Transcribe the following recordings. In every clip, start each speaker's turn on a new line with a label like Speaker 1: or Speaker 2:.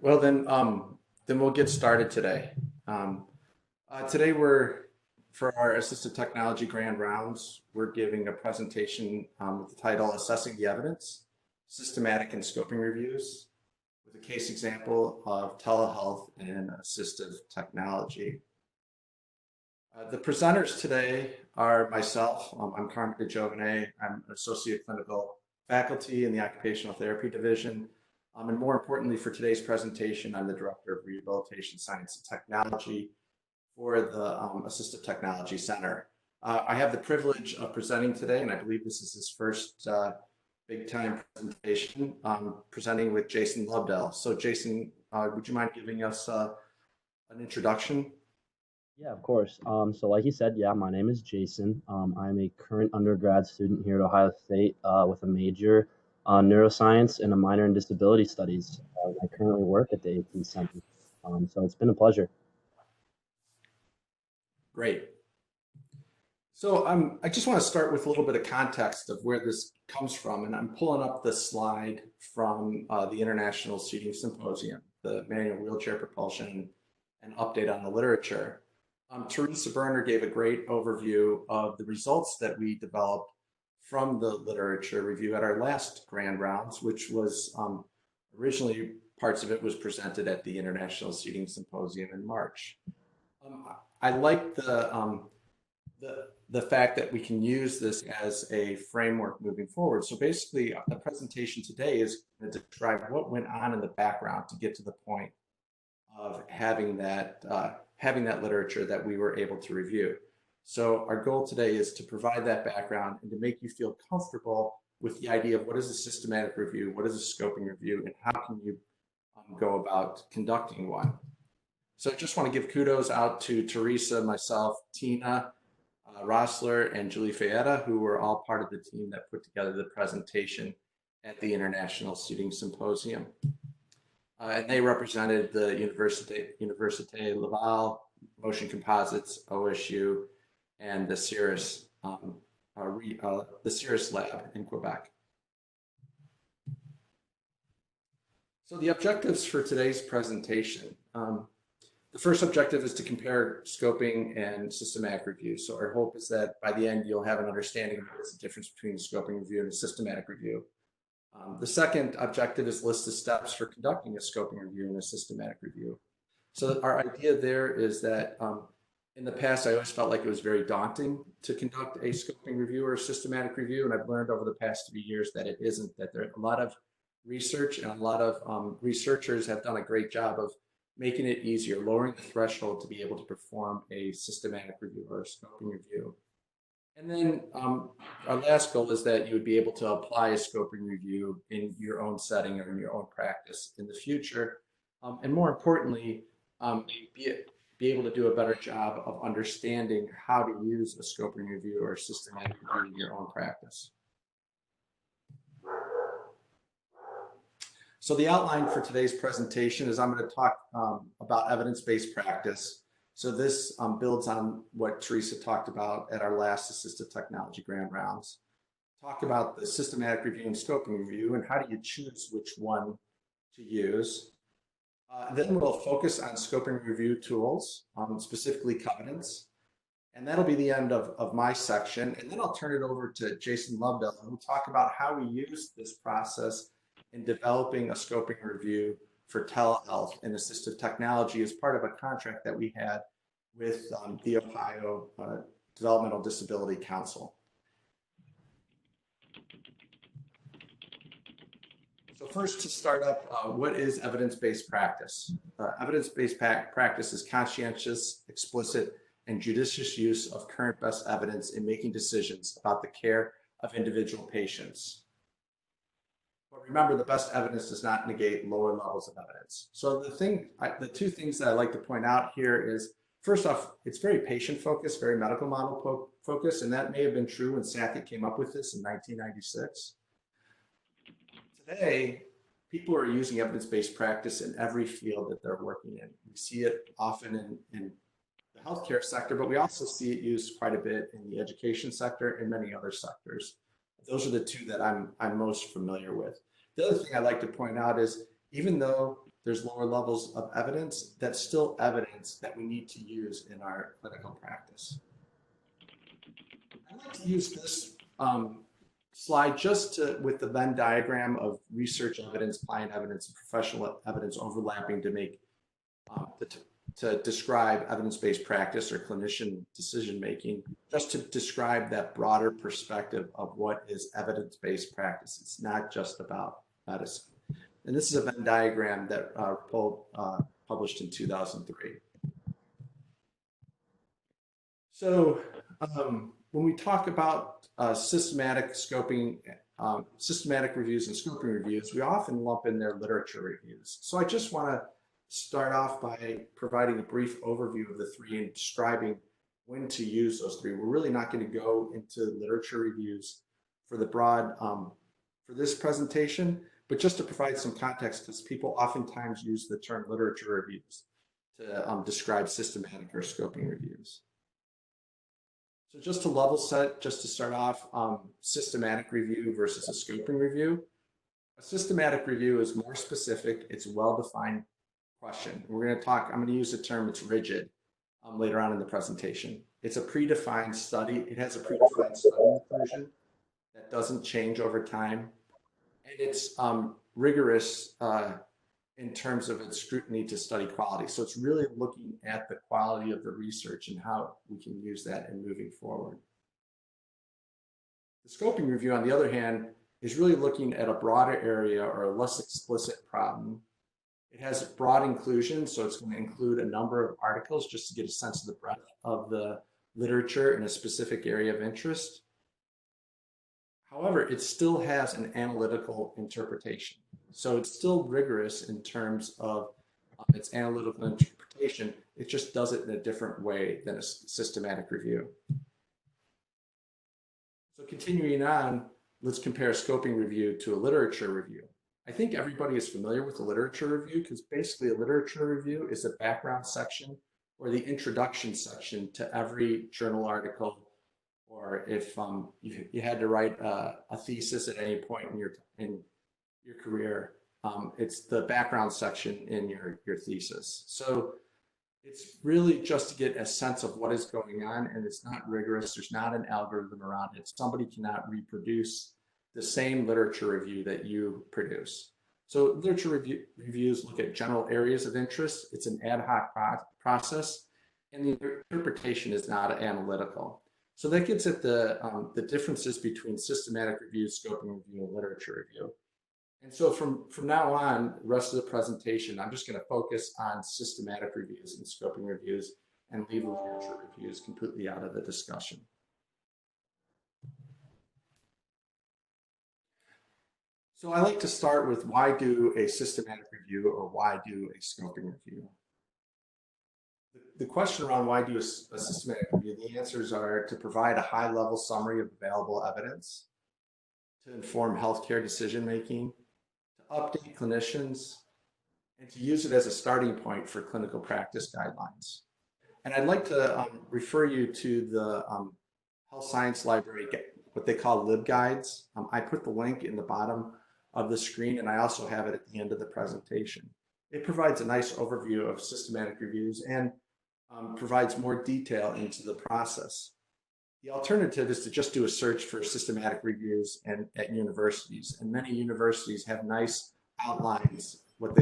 Speaker 1: Well, then we'll get started today. Um, Today for our assistive technology grand rounds, we're giving a presentation with the title Assessing the Evidence, Systematic and Scoping Reviews, with a case example of telehealth and assistive technology. The presenters today are myself. I'm Carmen DiGiovine. I'm an associate clinical faculty in the occupational therapy division. And more importantly, for today's presentation, I'm the director of rehabilitation science and technology for the Assistive Technology Center. I have the privilege of presenting today, and I believe this is his first big time presentation, presenting with Jason Lobdell. So Jason, would you mind giving us an introduction?
Speaker 2: Yeah, of course. So like you said, yeah, my name is Jason. I'm a current undergrad student here at Ohio State with a major neuroscience and a minor in disability studies. I currently work at the ATC Center. So it's been a pleasure.
Speaker 1: Great. So I just want to start with a little bit of context of where this comes from, and I'm pulling up the slide from the International Seating Symposium, the manual wheelchair propulsion and update on the literature. Teresa Berner gave a great overview of the results that we developed from the literature review at our last grand rounds, which was originally parts of it was presented at the International Seating Symposium in March. I like the fact that we can use this as a framework moving forward. So basically, the presentation today is going to describe what went on in the background to get to the point of having that literature that we were able to review. So our goal today is to provide that background and to make you feel comfortable with the idea of what is a systematic review, what is a scoping review, and how can you go about conducting one. So I just want to give kudos out to Teresa, myself, Tina, Rossler, and Julie Fayetta, who were all part of the team that put together the presentation at the International Seating Symposium. And they represented the Université Laval, Motion Composites, OSU, and the CIRRUS lab in Quebec. So the objectives for today's presentation. The first objective is to compare scoping and systematic review. So our hope is that by the end, you'll have an understanding of what's the difference between a scoping review and a systematic review. The second objective is list the steps for conducting a scoping review and a systematic review. So our idea there is that in the past, I always felt like it was very daunting to conduct a scoping review or a systematic review. And I've learned over the past 3 years that it isn't, that there are a lot of research and a lot of researchers have done a great job of making it easier, lowering the threshold to be able to perform a systematic review or a scoping review. And then our last goal is that you would be able to apply a scoping review in your own setting or in your own practice in the future. And more importantly, be able to do a better job of understanding how to use a scoping review or a systematic review in your own practice. So the outline for today's presentation is I'm going to talk about evidence-based practice. So this builds on what Teresa talked about at our last assistive technology grand rounds. Talk about the systematic review and scoping review and how do you choose which one to use. Then we'll focus on scoping review tools, specifically covenants. And that'll be the end of my section. And then I'll turn it over to Jason Lobdell, who will talk about how we use this process in developing a scoping review for telehealth and assistive technology as part of a contract that we had with the Ohio Developmental Disability Council. So first, to start up, what is evidence-based practice? Evidence-based practice is conscientious, explicit, and judicious use of current best evidence in making decisions about the care of individual patients. But remember, the best evidence does not negate lower levels of evidence. So the two things that I like to point out here is, first off, it's very patient-focused, very medical model focused, and that may have been true when Sackett came up with this in 1996. Today, people are using evidence-based practice in every field that they're working in. We see it often in the healthcare sector, but we also see it used quite a bit in the education sector and many other sectors. Those are the two that I'm most familiar with. The other thing I like to point out is, even though there's lower levels of evidence, that's still evidence that we need to use in our clinical practice. I'd like to use this slide just with the Venn diagram of research evidence, client evidence, and professional evidence overlapping to make to describe evidence-based practice or clinician decision-making, just to describe that broader perspective of what is evidence-based practice. It's not just about medicine. And this is a Venn diagram that published in 2003. So when we talk about systematic scoping, systematic reviews and scoping reviews, we often lump in their literature reviews. So I just want to start off by providing a brief overview of the three and describing when to use those three. We're really not going to go into literature reviews for the broad, for this presentation, but just to provide some context, because people oftentimes use the term literature reviews to describe systematic or scoping reviews. So just to level set, just to start off, systematic review versus a scoping review. A systematic review is more specific, it's a well-defined question. We're going to talk, I'm going to use the term, it's rigid later on in the presentation. It's a predefined study. It has a predefined study inclusion that doesn't change over time. And it's rigorous in terms of its scrutiny to study quality. So it's really looking at the quality of the research and how we can use that in moving forward. The scoping review, on the other hand, is really looking at a broader area or a less explicit problem. It has broad inclusion, so it's going to include a number of articles just to get a sense of the breadth of the literature in a specific area of interest. However, it still has an analytical interpretation. So it's still rigorous in terms of its analytical interpretation. It just does it in a different way than a systematic review. So continuing on, let's compare a scoping review to a literature review. I think everybody is familiar with the literature review because basically a literature review is a background section or the introduction section to every journal article, or if you had to write a thesis at any point in your career, it's the background section in your thesis. So it's really just to get a sense of what is going on, and it's not rigorous. There's not an algorithm around it. Somebody cannot reproduce the same literature review that you produce. So literature reviews look at general areas of interest. It's an ad hoc process, and the interpretation is not analytical. So that gets at the differences between systematic review, scoping review, and literature review. And so from now on, the rest of the presentation, I'm just going to focus on systematic reviews and scoping reviews and leave literature reviews completely out of the discussion. So I like to start with why do a systematic review or why do a scoping review? The question around why do a systematic review, the answers are to provide a high-level summary of available evidence, to inform healthcare decision-making, to update clinicians, and to use it as a starting point for clinical practice guidelines. And I'd like to refer you to the Health Science Library, what they call LibGuides. I put the link in the bottom of the screen, and I also have it at the end of the presentation. It provides a nice overview of systematic reviews and provides more detail into the process. The alternative is to just do a search for systematic reviews at universities, and many universities have nice outlines, what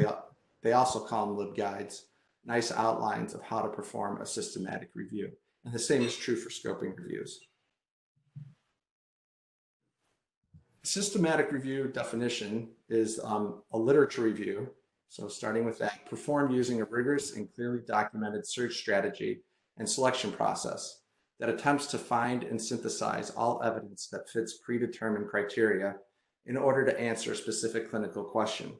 Speaker 1: they also call them LibGuides, nice outlines of how to perform a systematic review. And the same is true for scoping reviews. Systematic review definition is a literature review. So starting with that, performed using a rigorous and clearly documented search strategy and selection process that attempts to find and synthesize all evidence that fits predetermined criteria in order to answer a specific clinical question.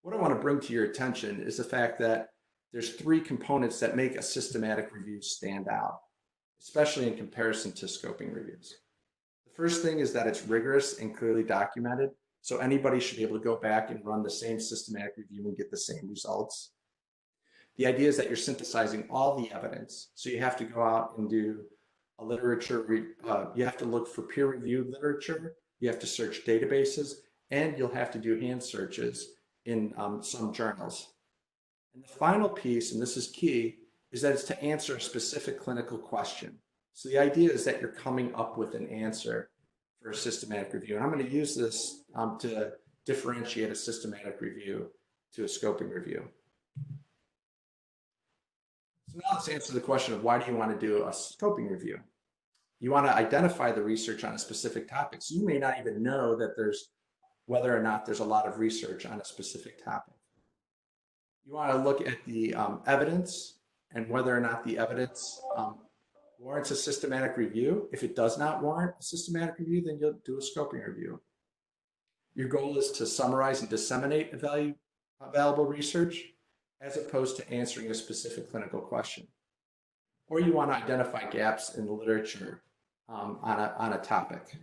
Speaker 1: What I want to bring to your attention is the fact that there's three components that make a systematic review stand out, especially in comparison to scoping reviews. The first thing is that it's rigorous and clearly documented, so anybody should be able to go back and run the same systematic review and get the same results. The idea is that you're synthesizing all the evidence, so you have to go out and do a literature, you have to look for peer-reviewed literature, you have to search databases, and you'll have to do hand searches in some journals. And the final piece, and this is key, is that it's to answer a specific clinical question. So the idea is that you're coming up with an answer for a systematic review. And I'm going to use this to differentiate a systematic review to a scoping review. So now let's answer the question of why do you want to do a scoping review? You want to identify the research on a specific topic. So you may not even know that whether or not there's a lot of research on a specific topic. You want to look at the evidence and whether or not the evidence warrants a systematic review. If it does not warrant a systematic review, then you'll do a scoping review. Your goal is to summarize and disseminate available research as opposed to answering a specific clinical question. Or you want to identify gaps in the literature on a topic.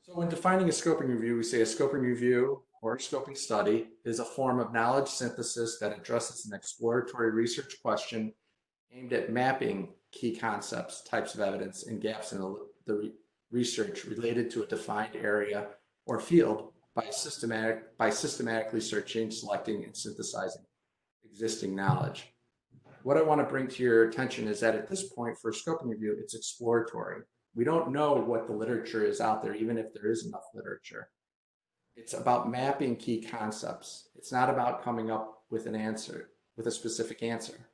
Speaker 1: So when defining a scoping review, we say a scoping review or a scoping study is a form of knowledge synthesis that addresses an exploratory research question aimed at mapping key concepts, types of evidence, and gaps in the research related to a defined area or field by systematically searching, selecting, and synthesizing existing knowledge. What I want to bring to your attention is that at this point for a scoping review, it's exploratory. We don't know what the literature is out there, even if there is enough literature. It's about mapping key concepts. It's not about coming up with an answer, with a specific answer.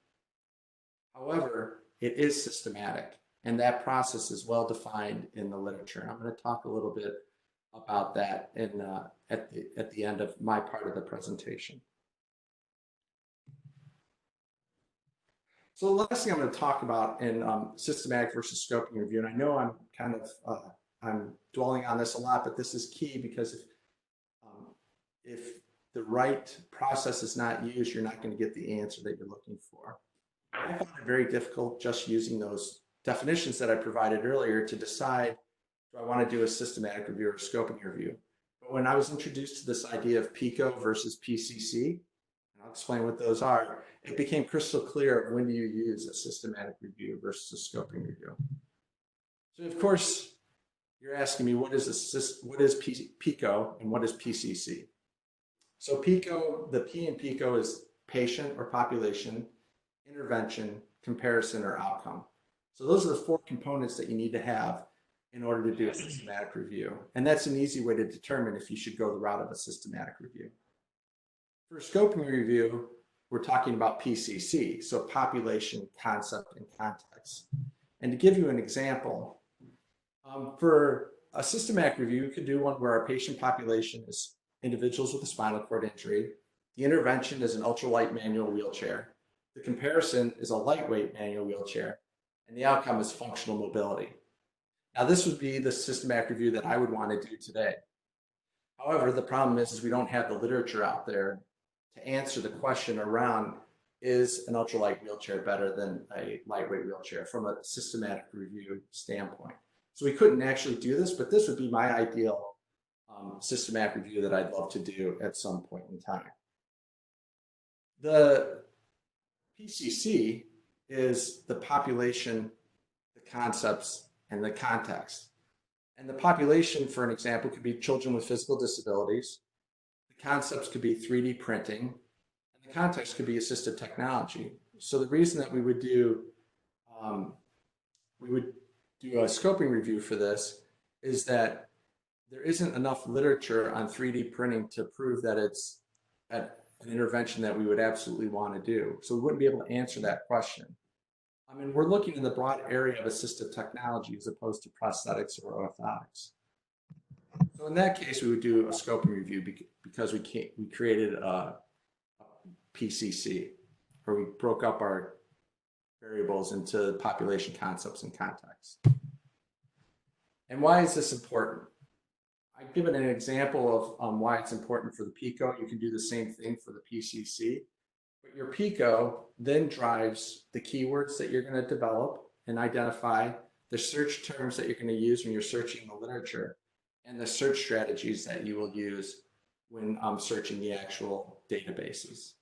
Speaker 1: However, it is systematic, and that process is well defined in the literature. And I'm going to talk a little bit about that at the end of my part of the presentation. So the last thing I'm going to talk about in systematic versus scoping review, and I know I'm kind of I'm dwelling on this a lot, but this is key because if the right process is not used, you're not going to get the answer that you're looking for. I found it very difficult just using those definitions that I provided earlier to decide, do I want to do a systematic review or a scoping review? But when I was introduced to this idea of PICO versus PCC, and I'll explain what those are, it became crystal clear of when do you use a systematic review versus a scoping review. So of course, you're asking me what is PICO and what is PCC? So PICO, the P in PICO is patient or population, intervention, comparison, or outcome. So those are the four components that you need to have in order to do a systematic review. And that's an easy way to determine if you should go the route of a systematic review. For a scoping review, we're talking about PCC, so population, concept, and context. And to give you an example, for a systematic review, you could do one where our patient population is individuals with a spinal cord injury. The intervention is an ultralight manual wheelchair. The comparison is a lightweight manual wheelchair, and the outcome is functional mobility. Now, this would be the systematic review that I would want to do today. However, the problem is we don't have the literature out there to answer the question around, is an ultralight wheelchair better than a lightweight wheelchair from a systematic review standpoint? So we couldn't actually do this, but this would be my ideal systematic review that I'd love to do at some point in time. The PCC is the population, the concepts, and the context. And the population, for an example, could be children with physical disabilities. The concepts could be 3D printing, and the context could be assistive technology. So the reason that we would do a scoping review for this is that there isn't enough literature on 3D printing to prove that it's an intervention that we would absolutely want to do. So we wouldn't be able to answer that question. I mean, we're looking in the broad area of assistive technology as opposed to prosthetics or orthotics. So in that case, we would do a scoping review because we created a PCC, where we broke up our variables into population, concepts, and context. And why is this important? I've given an example of why it's important for the PICO. You can do the same thing for the PCC. But your PICO then drives the keywords that you're going to develop and identify, the search terms that you're going to use when you're searching the literature, and the search strategies that you will use when searching the actual databases.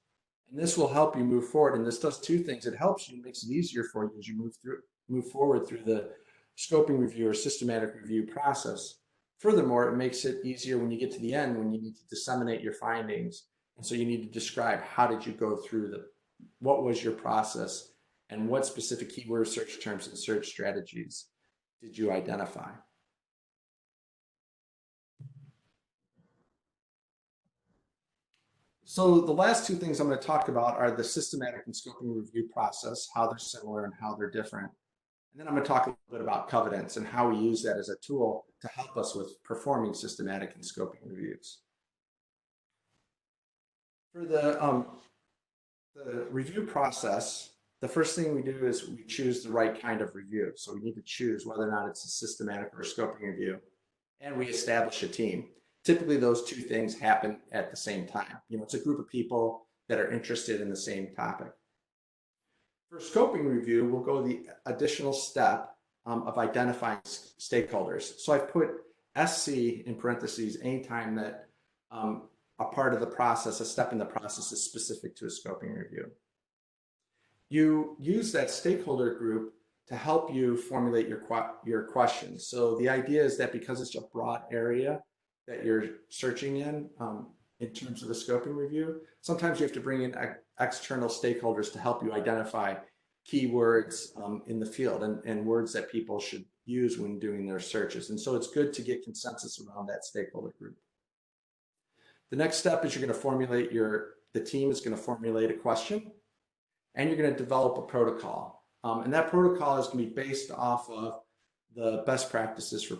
Speaker 1: And this will help you move forward. And this does two things. It helps you, makes it easier for you as you move forward through the scoping review or systematic review process. Furthermore, it makes it easier when you get to the end when you need to disseminate your findings. And so you need to describe how did you go through what was your process and what specific keyword search terms and search strategies did you identify? So the last two things I'm going to talk about are the systematic and scoping review process, how they're similar and how they're different. And then I'm going to talk a little bit about covenants and how we use that as a tool to help us with performing systematic and scoping reviews. For the review process, the first thing we do is we choose the right kind of review. So we need to choose whether or not it's a systematic or a scoping review, and we establish a team. Typically, those two things happen at the same time. It's a group of people that are interested in the same topic. For scoping review, we'll go the additional step of identifying stakeholders. So I've put SC in parentheses anytime that a part of the process, a step in the process is specific to a scoping review. You use that stakeholder group to help you formulate your questions. So the idea is that because it's a broad area that you're searching in terms of a scoping review, sometimes you have to bring in external stakeholders to help you identify keywords in the field and words that people should use when doing their searches. And so it's good to get consensus around that stakeholder group. The next step is you're going to formulate the team is going to formulate a question, and you're going to develop a protocol. And that protocol is going to be based off of the best practices for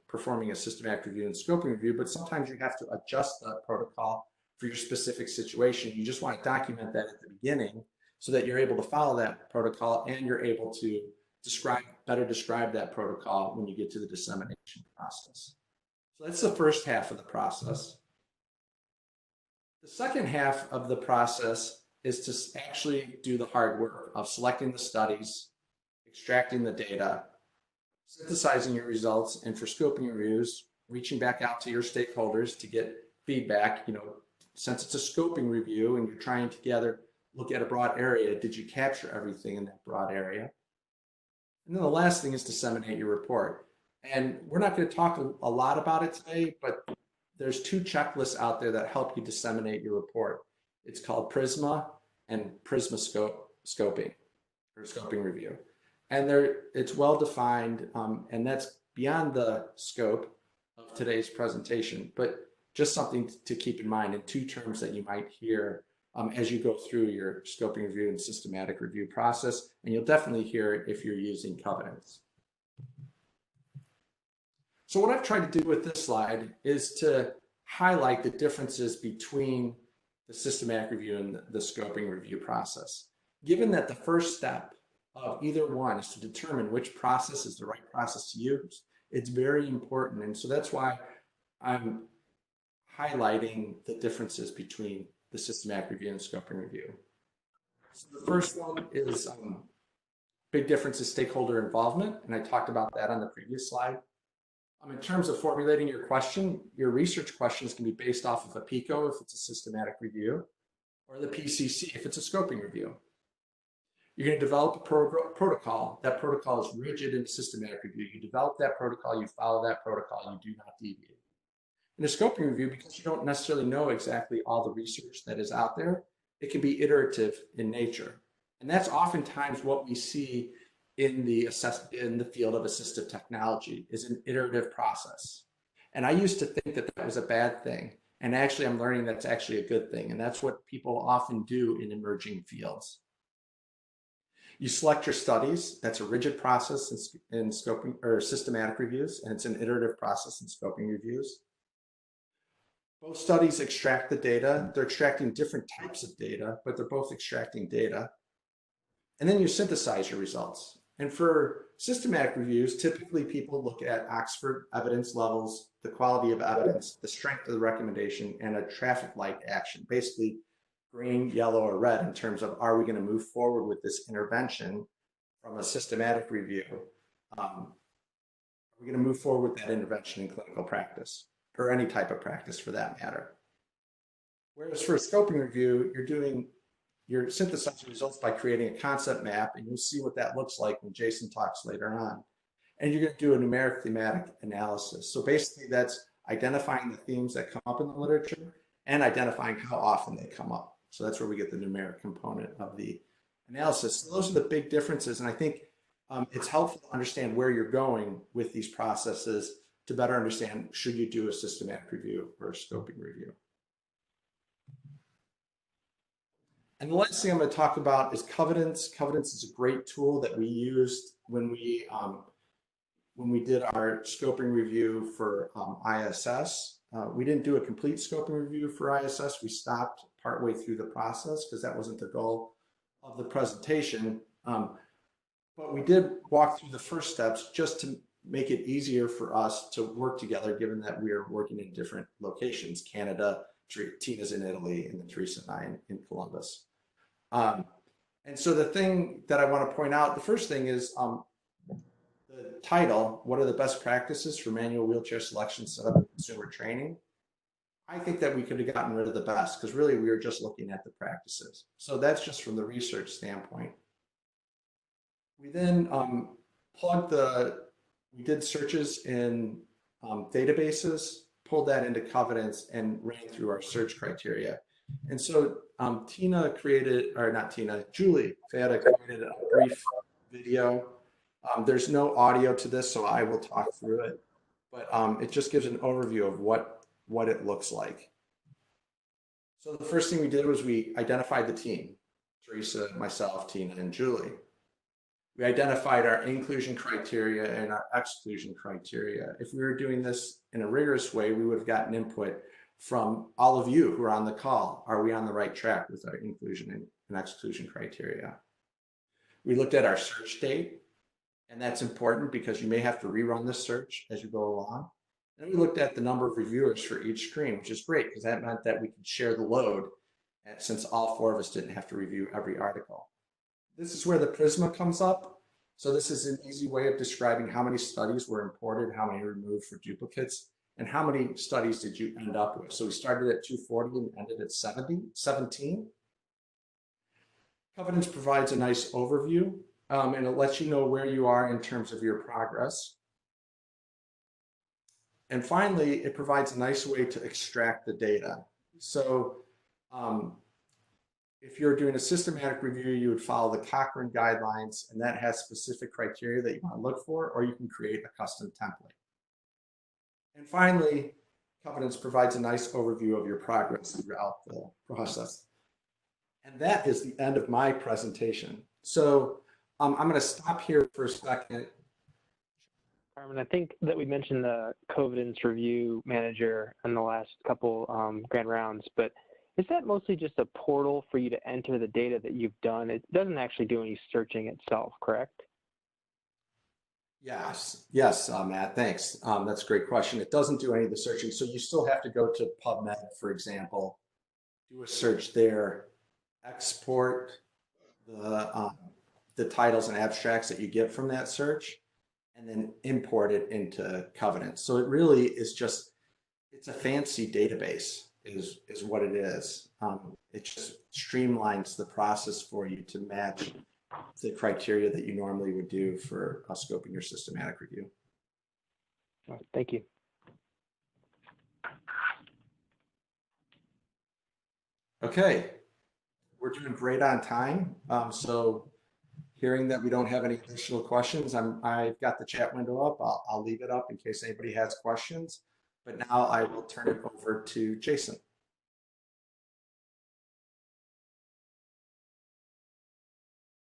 Speaker 1: performing a systematic review and scoping review, but sometimes you have to adjust that protocol for your specific situation. You just want to document that at the beginning so that you're able to follow that protocol and you're able to better describe that protocol when you get to the dissemination process. So that's the first half of the process. The second half of the process is to actually do the hard work of selecting the studies, extracting the data, synthesizing your results, and for scoping reviews, reaching back out to your stakeholders to get feedback. Since it's a scoping review and you're trying to look at a broad area, did you capture everything in that broad area? And then the last thing is disseminate your report. And we're not going to talk a lot about it today, but there's two checklists out there that help you disseminate your report. It's called Prisma and Prisma scoping or scoping review. And it's well defined, and that's beyond the scope of today's presentation, but just something to keep in mind, and two terms that you might hear as you go through your scoping review and systematic review process, and you'll definitely hear it if you're using covenants. So what I've tried to do with this slide is to highlight the differences between the systematic review and the scoping review process. Given that the first step of either one is to determine which process is the right process to use, it's very important. And so that's why I'm highlighting the differences between the systematic review and scoping review. So the first one is big difference is stakeholder involvement, and I talked about that on the previous slide. In terms of formulating your question, your research questions can be based off of a PICO if it's a systematic review, or the PCC if it's a scoping review. You're going to develop a protocol. That protocol is rigid in a systematic review. You develop that protocol, you follow that protocol, you do not deviate. In a scoping review, because you don't necessarily know exactly all the research that is out there, it can be iterative in nature. And that's oftentimes what we see in the field of assistive technology is an iterative process. And I used to think that that was a bad thing. And actually, I'm learning that's actually a good thing. And that's what people often do in emerging fields. You select your studies. That's a rigid process in scoping or systematic reviews, and it's an iterative process in scoping reviews. Both studies extract the data. They're extracting different types of data, but they're both extracting data. And then you synthesize your results. And for systematic reviews, typically people look at Oxford evidence levels, the quality of evidence, the strength of the recommendation, and a traffic light action, basically green, yellow, or red in terms of are we going to move forward with this intervention from a systematic review? Are we going to move forward with that intervention in clinical practice or any type of practice for that matter? Whereas for a scoping review, you're synthesizing results by creating a concept map, and you'll see what that looks like when Jason talks later on. and you're going to do a numeric thematic analysis. So basically that's identifying the themes that come up in the literature and identifying how often they come up. So that's where we get the numeric component of the analysis. So those are the big differences. And I think it's helpful to understand where you're going with these processes to better understand, should you do a systematic review or a scoping review? And the last thing I'm going to talk about is Covidence. Covidence is a great tool that we used when we did our scoping review for ISS. We didn't do a complete scoping review for ISS. We stopped partway through the process because that wasn't the goal of the presentation. But we did walk through the first steps just to make it easier for us to work together, given that we are working in different locations, Canada, Tina's in Italy, and then Teresa and I in Columbus. And so the thing that I want to point out, the first thing is the title, what are the best practices for manual wheelchair selection, setup, and consumer training? I think that we could have gotten rid of the best, because really we were just looking at the practices. So that's just from the research standpoint. We then we did searches in databases, pulled that into Covidence, and ran through our search criteria. And so Julie Fada created a brief video. There's no audio to this, so I will talk through it, but it just gives an overview of what it looks like. So the first thing we did was we identified the team, Teresa, myself, Tina, and Julie. We identified our inclusion criteria and our exclusion criteria. If we were doing this in a rigorous way, we would have gotten input from all of you who are on the call. Are we on the right track with our inclusion and exclusion criteria? We looked at our search date, and that's important because you may have to rerun this search as you go along. And we looked at the number of reviewers for each screen, which is great because that meant that we could share the load, since all 4 of us didn't have to review every article. This is where the Prisma comes up. So this is an easy way of describing how many studies were imported, how many removed for duplicates, and how many studies did you end up with. So we started at 240 and ended at 17. Covidence provides a nice overview, and it lets you know where you are in terms of your progress. And finally, it provides a nice way to extract the data. So if you're doing a systematic review, you would follow the Cochrane guidelines, and that has specific criteria that you want to look for, or you can create a custom template. And finally, Covidence provides a nice overview of your progress throughout the process. And that is the end of my presentation. So I'm going to stop here for a second.
Speaker 3: Carmen, I think that we mentioned the Covidence Review Manager in the last couple grand rounds, but is that mostly just a portal for you to enter the data that you've done? It doesn't actually do any searching itself, correct?
Speaker 1: Yes, Matt, thanks. That's a great question. It doesn't do any of the searching. So you still have to go to PubMed, for example, do a search there, export the titles and abstracts that you get from that search, and then import it into Covidence. So it really is just, it's a fancy database is what it is. It just streamlines the process for you to match the criteria that you normally would do for scoping your systematic review.
Speaker 3: All right, thank you.
Speaker 1: Okay, we're doing great on time. So hearing that we don't have any additional questions, I've got the chat window up. I'll leave it up in case anybody has questions. But now I will turn it over to Jason.